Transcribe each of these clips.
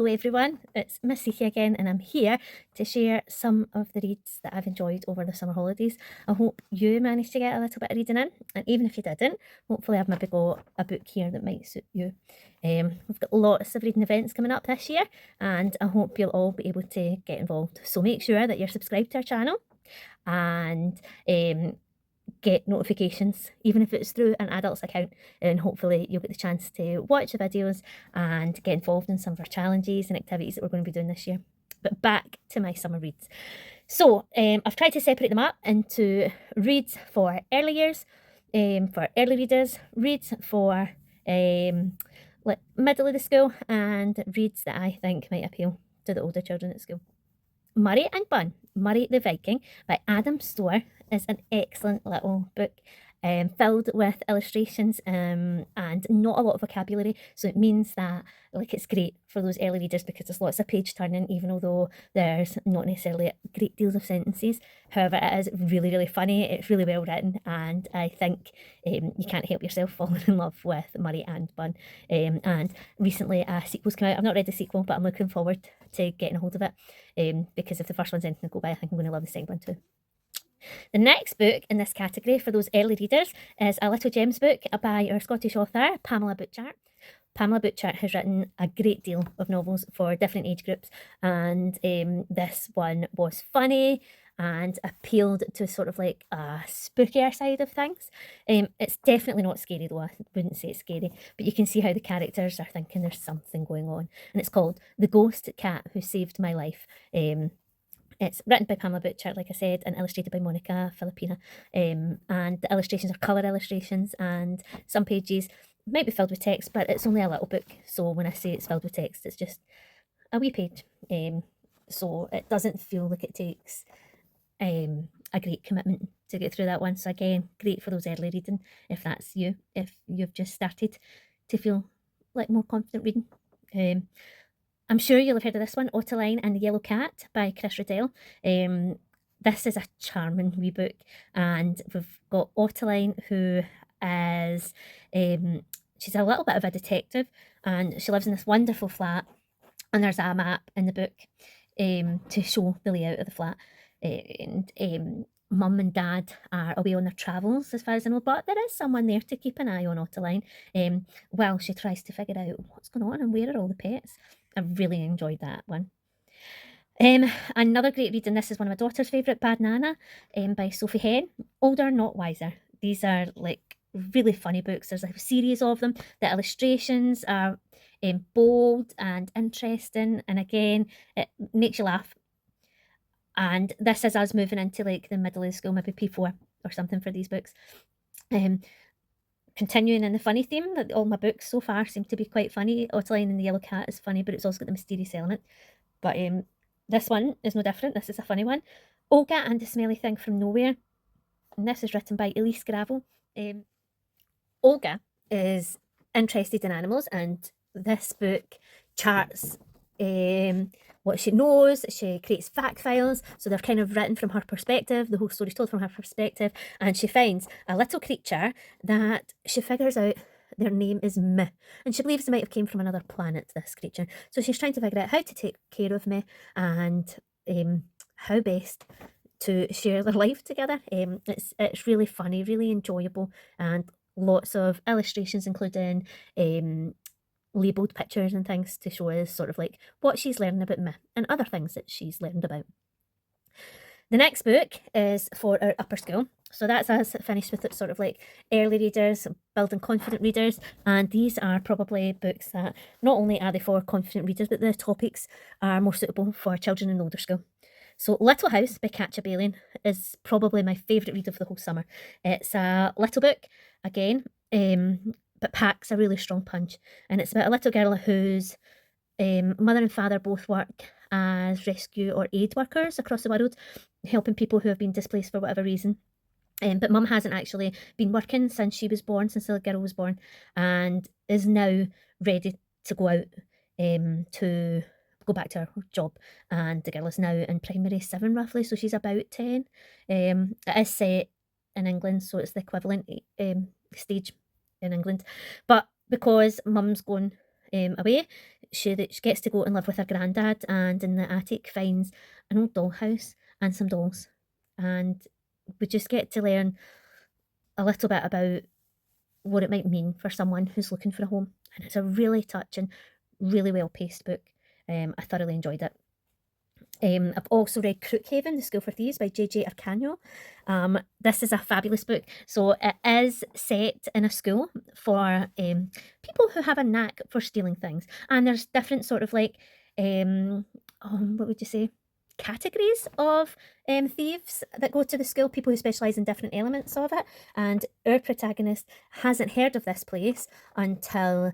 everyone, it's Miss Sichi again, and I'm here to share some of the reads that I've enjoyed over the summer holidays. I hope you managed to get a little bit of reading in, and even if you didn't, hopefully I've maybe got a book here that might suit you. We've got lots of reading events coming up this year, and I hope you'll all be able to get involved. So make sure that you're subscribed to our channel and get notifications, even if it's through an adult's account, and hopefully you'll get the chance to watch the videos and get involved in some of our challenges and activities that we're going to be doing this year. But back to my summer reads. So I've tried to separate them up into reads for early years, for early readers, reads for like middle of the school, and reads that I think might appeal to the older children at school. Murray and Bun, Murray the Viking by Adam Storr is an excellent little book, filled with illustrations and not a lot of vocabulary. So it means that it's great for those early readers because there's lots of page turning, even although there's not necessarily great deals of sentences. However, it is really, really funny. It's really well written, and I think you can't help yourself falling in love with Murray and Bun. And recently a sequel's come out. I've not read the sequel, but I'm looking forward to getting a hold of it, because if the first one's anything to go by, I think I'm going to love the second one too. The next book in this category for those early readers is a Little Gems book by our Scottish author, Pamela Butchart. Pamela Butchart has written a great deal of novels for different age groups, and this one was funny and appealed to sort of like a spookier side of things. It's definitely not scary though, I wouldn't say it's scary, but you can see how the characters are thinking there's something going on, and it's called The Ghost Cat Who Saved My Life. It's written by Pamela Butchart, like I said, and illustrated by Monica Filipina. And the illustrations are colour illustrations, and some pages might be filled with text, but it's only a little book. So when I say it's filled with text, it's just a wee page. So it doesn't feel like it takes a great commitment to get through that one. So again, great for those early reading, if that's you, if you've just started to feel like more confident reading. I'm sure you'll have heard of this one, Ottoline and the Yellow Cat by Chris Riddell. This is a charming wee book, and we've got Ottoline, who is, she's a little bit of a detective, and she lives in this wonderful flat, and there's a map in the book to show the layout of the flat. And Mum and Dad are away on their travels, as far as I know, but there is someone there to keep an eye on Ottoline while she tries to figure out what's going on and where are all the pets. I really enjoyed that one. Another great read, and this is one of my daughter's favourite, Bad Nana by Sophie Henn. Older, Not Wiser. These are like really funny books. There's a series of them. The illustrations are bold and interesting, and again, it makes you laugh. And this is us moving into like the middle of the school, maybe P4 or something for these books. Continuing in the funny theme, that all my books so far seem to be quite funny. Ottoline and the Yellow Cat is funny, but it's also got the mysterious element. But this one is no different. This is a funny one. Olga and the Smelly Thing from Nowhere. And this is written by Elise Gravel. Olga is interested in animals, and this book charts what she knows. She creates fact files, so they're kind of written from her perspective. The whole story's told from her perspective, and she finds a little creature that she figures out their name is Me, and she believes they might have came from another planet, this creature. So she's trying to figure out how to take care of Me and how best to share their life together. It's really funny, really enjoyable, and lots of illustrations, including labelled pictures and things to show us sort of like what she's learning about Me and other things that she's learned about. The next book is for our upper school. So that's us finished with it, sort of like early readers, building confident readers. And these are probably books that not only are they for confident readers, but the topics are more suitable for children in older school. So Little House by Katja Bailey is probably my favourite read of the whole summer. It's a little book, again, but packs a really strong punch. And it's about a little girl whose mother and father both work as rescue or aid workers across the world, helping people who have been displaced for whatever reason. But Mum hasn't actually been working since she was born, since the girl was born, and is now ready to go out to go back to her job. And the girl is now in primary 7 roughly, so she's about 10. It is set in England, so it's the equivalent stage in England. But because Mum's going away, she gets to go and live with her granddad, and in the attic finds an old dollhouse and some dolls. And we just get to learn a little bit about what it might mean for someone who's looking for a home. And it's a really touching, really well paced book. I thoroughly enjoyed it. I've also read Crookhaven, The School for Thieves by J.J. Arcano. This is a fabulous book. So it is set in a school for people who have a knack for stealing things. And there's different sort of like, what would you say? Categories of thieves that go to the school, people who specialise in different elements of it. And our protagonist hasn't heard of this place until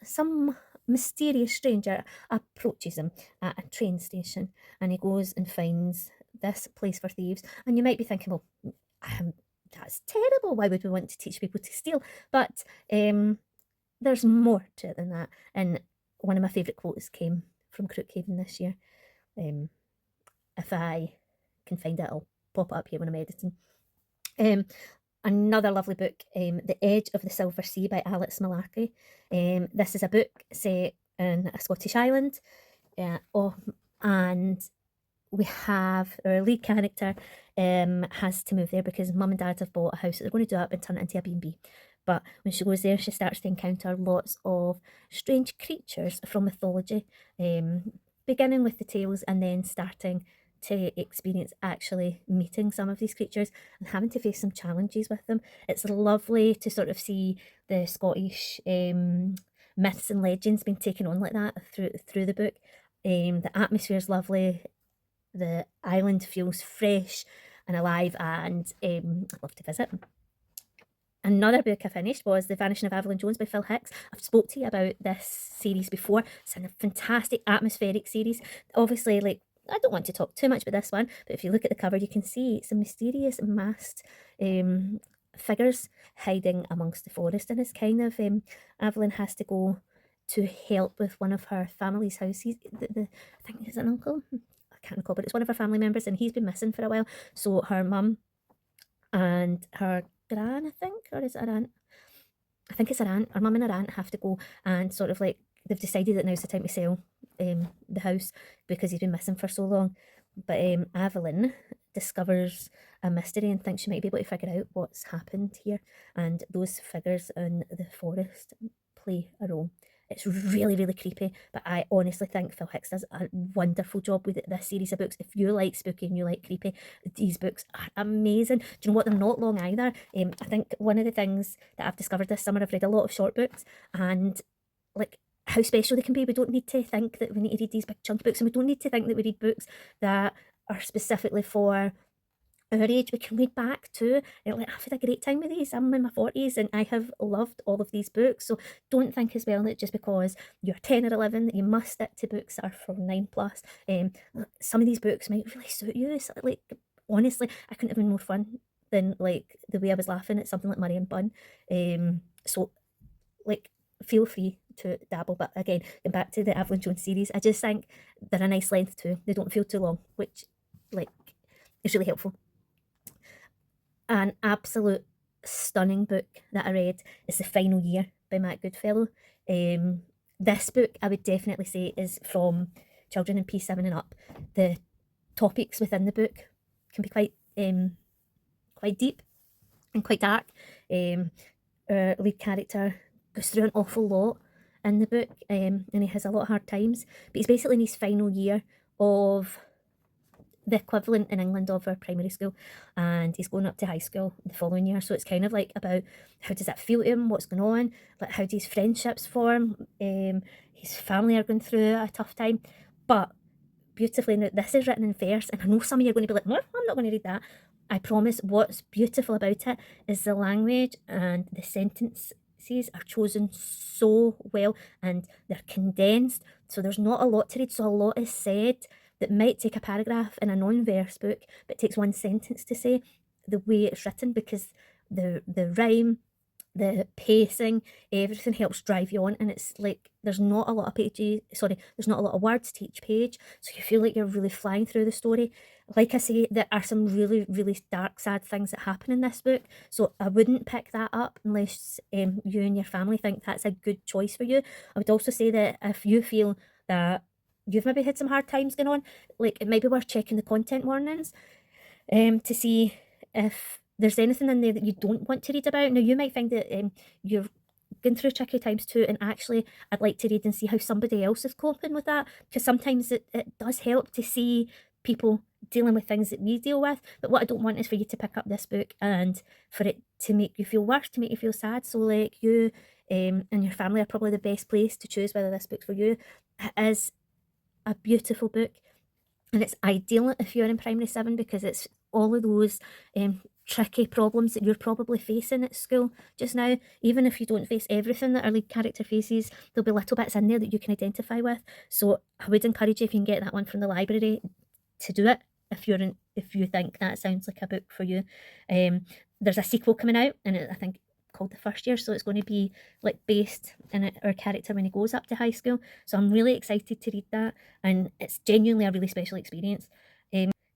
some mysterious stranger approaches him at a train station, and he goes and finds this place for thieves. And you might be thinking, well, that's terrible. Why would we want to teach people to steal? But there's more to it than that. And one of my favourite quotes came from Crookhaven this year. If I can find it, I'll pop it up here when I'm editing. Another lovely book, The Edge of the Silver Sea by Alex Malarkey. This is a book set in a Scottish island. And we have our lead character has to move there because mum and dad have bought a house that they're going to do up and turn it into a B&B. But when she goes there, she starts to encounter lots of strange creatures from mythology, beginning with the tales and then starting to experience actually meeting some of these creatures and having to face some challenges with them. It's lovely to sort of see the Scottish myths and legends being taken on like that through the book. The atmosphere is lovely. The island feels fresh and alive, and I'd love to visit. Another book I finished was The Vanishing of Evelyn Jones by Phil Hicks. I've spoke to you about this series before. It's a fantastic atmospheric series. Obviously, like, I don't want to talk too much about this one, but if you look at the cover, you can see some mysterious masked figures hiding amongst the forest, and it's kind of Evelyn has to go to help with one of her family's houses. I think it's an uncle. I can't recall, but it's one of her family members, and he's been missing for a while. So her mum and her gran, I think, or is it her aunt? I think it's her aunt. Her mum and her aunt have to go and sort of like, they've decided that now's the time to sell the house because he's been missing for so long. But Evelyn discovers a mystery and thinks she might be able to figure out what's happened here. And those figures in the forest play a role. It's really, really creepy, but I honestly think Phil Hicks does a wonderful job with this series of books. If you like spooky and you like creepy, these books are amazing. Do you know what? They're not long either. I think one of the things that I've discovered this summer, I've read a lot of short books, and like how special they can be. We don't need to think that we need to read these big chunky books, and we don't need to think that we read books that are specifically for our age. We can read back too. Like, I've had a great time with these. I'm in my 40s and I have loved all of these books. So don't think as well that just because you're 10 or 11 that you must stick to books that are from 9 plus. Some of these books might really suit you. So, like, honestly, I couldn't have been more fun than like the way I was laughing at something like Murray and Bun. So like, feel free to dabble. But again, going back to the Evelyn Jones series, I just think they're a nice length too. They don't feel too long, which like is really helpful. An absolute stunning book that I read is The Final Year by Matt Goodfellow. This book I would definitely say is from children in P7 and up. The topics within the book can be quite deep and quite dark. Our lead character goes through an awful lot in the book, and he has a lot of hard times, but he's basically in his final year of the equivalent in England of our primary school, and he's going up to high school the following year. So it's kind of like about how does that feel to him, what's going on, like how do his friendships form. His family are going through a tough time, but beautifully, now this is written in verse, and I know some of you are going to be like, no, I'm not going to read that. I promise. What's beautiful about it is the language, and the sentences are chosen so well, and they're condensed, so there's not a lot to read. So a lot is said that might take a paragraph in a non-verse book, but takes one sentence to say. The way it's written, because the rhyme the pacing, everything helps drive you on, and it's like there's not a lot of pages, sorry, there's not a lot of words to each page, so you feel like you're really flying through the story. Like I say, there are some really, really dark, sad things that happen in this book, so I wouldn't pick that up unless you and your family think that's a good choice for you. I would also say that if you feel that you've maybe had some hard times going on, like it might be worth checking the content warnings to see if there's anything in there that you don't want to read about. Now, you might find that you're going through tricky times too, and actually, I'd like to read and see how somebody else is coping with that, because sometimes it does help to see people dealing with things that we deal with. But what I don't want is for you to pick up this book and for it to make you feel worse, to make you feel sad. So, like, you and your family are probably the best place to choose whether this book's for you. It is a beautiful book. And it's ideal if you're in primary 7 because it's all of those tricky problems that you're probably facing at school just now. Even if you don't face everything that our lead character faces, there'll be little bits in there that you can identify with. So I would encourage you, if you can get that one from the library, to do it if you think that sounds like a book for you. There's a sequel coming out, and I think called The First Year, so it's going to be like based in our character when he goes up to high school. So I'm really excited to read that, and it's genuinely a really special experience.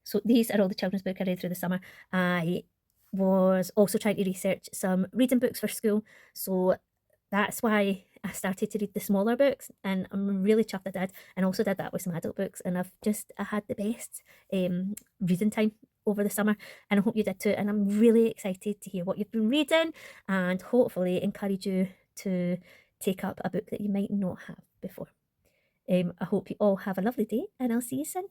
So these are all the children's books I read through the summer. I was also trying to research some reading books for school, so that's why I started to read the smaller books, and I'm really chuffed I did, and also did that with some adult books, and I had the best reading time over the summer, and I hope you did too. And I'm really excited to hear what you've been reading, and hopefully encourage you to take up a book that you might not have before. I hope you all have a lovely day, and I'll see you soon.